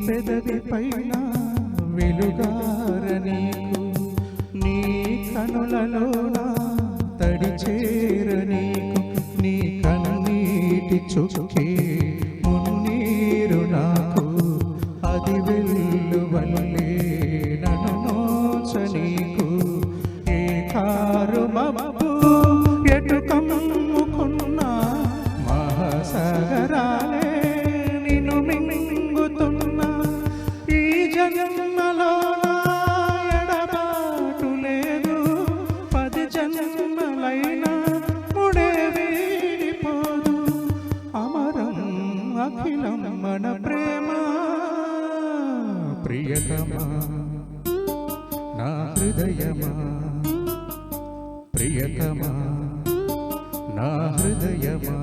పెదవి పైన వెలుగార నీకు, నీ కనులలోన తడి చేర నీకు, నీ కన్నీటి చుక్కే మున్నీరు నాకు, అది వెల్లువల్లే నన్ను నోచ నీకు. ఏ కారు మబ్బు ఎటు కమ్ముకున్నా మహాసాగరాలే నిన్ను మింగుతున్నా. ఈ జన్మలో ఎడబాటు లేదు, 10 జన్మలైనా ముడే వీడిపోదు. అమరం అఖిలం మన ప్రేమ. ప్రియతమా నా హృదయమా, ప్రియతమా నా హృదయమా.